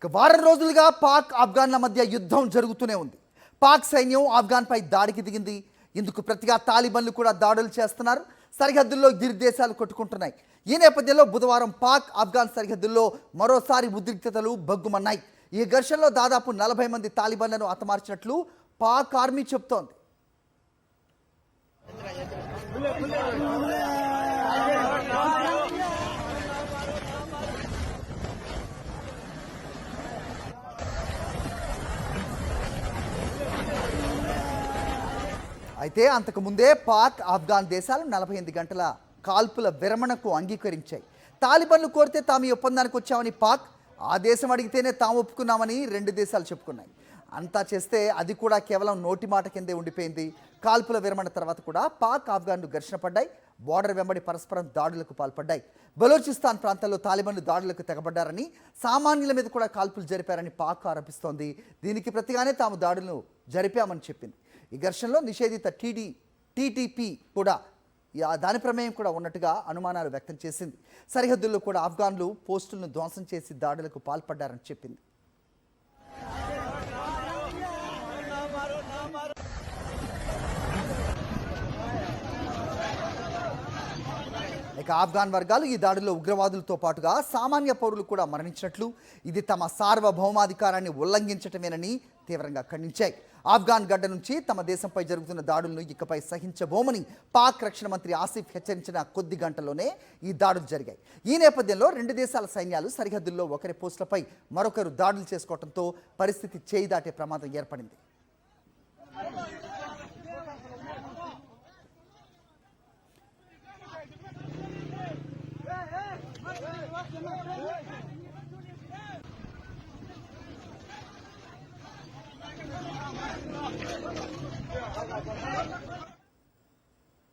వారం రోజులుగా పాక్ ఆఫ్ఘన్ల మధ్య యుద్ధం జరుగుతూనే ఉంది. పాక్ సైన్యం ఆఫ్ఘన్పై దాడికి దిగింది. ఇందుకు ప్రతిగా తాలిబన్లు కూడా దాడులు చేస్తున్నారు. సరిహద్దుల్లో ఇరు దేశాలు కొట్టుకుంటున్నాయి. ఈ నేపథ్యంలో బుధవారం పాక్ ఆఫ్ఘన్ సరిహద్దుల్లో మరోసారి ఉద్రిక్తతలు బగ్గుమన్నాయి. ఈ ఘర్షణలో దాదాపు 40 మంది తాలిబన్లను హతమార్చినట్లు పాక్ ఆర్మీ చెబుతోంది. అయితే అంతకుముందే పాక్ ఆఫ్ఘన్ దేశాలు 48 గంటల కాల్పుల విరమణకు అంగీకరించాయి. తాలిబన్లు కోరితే తాము ఈ ఒప్పందానికి వచ్చామని పాక్, ఆ దేశం అడిగితేనే తాము ఒప్పుకున్నామని రెండు దేశాలు చెప్పుకున్నాయి. అంతా చేస్తే అది కూడా కేవలం నోటి మాట కిందే ఉండిపోయింది. కాల్పుల విరమణ తర్వాత కూడా పాక్ ఆఫ్ఘన్లు ఘర్షణ పడ్డాయి. బోర్డర్ వెంబడి పరస్పరం దాడులకు పాల్పడ్డాయి. బలూచిస్తాన్ ప్రాంతంలో తాలిబన్లు దాడులకు తెగబడ్డారని, సామాన్యుల మీద కూడా కాల్పులు జరిపారని పాక్ ఆరోపిస్తోంది. దీనికి ప్రతిగానే తాము దాడులను జరిపామని చెప్పింది. ఈ ఘర్షణలో నిషేధిత టీటీపీ కూడా దాని ప్రమేయం కూడా ఉన్నట్టుగా అనుమానాలు వ్యక్తం చేసింది. సరిహద్దుల్లో కూడా ఆఫ్ఘన్లు పోస్టులను ధ్వంసం చేసి దాడులకు పాల్పడ్డారని చెప్పింది. ఇక ఆఫ్ఘన్ వర్గాలు ఈ దాడిలో ఉగ్రవాదులతో పాటుగా సామాన్య పౌరులు కూడా మరణించినట్లు, ఇది తమ సార్వభౌమాధికారాన్ని ఉల్లంఘించటమేనని తీవ్రంగా ఖండించాయి. ఆఫ్ఘన్ గడ్డ నుంచి తమ దేశంపై జరుగుతున్న దాడులను ఇకపై సహించబోమని పాక్ రక్షణ మంత్రి ఆసిఫ్ హెచ్చరించిన కొద్ది గంటల్లోనే ఈ దాడులు జరిగాయి. ఈ నేపథ్యంలో రెండు దేశాల సైన్యాలు సరిహద్దుల్లో ఒకరి పోస్టులపై మరొకరు దాడులు చేసుకోవడంతో పరిస్థితి చేయి దాటే ప్రమాదం ఏర్పడింది.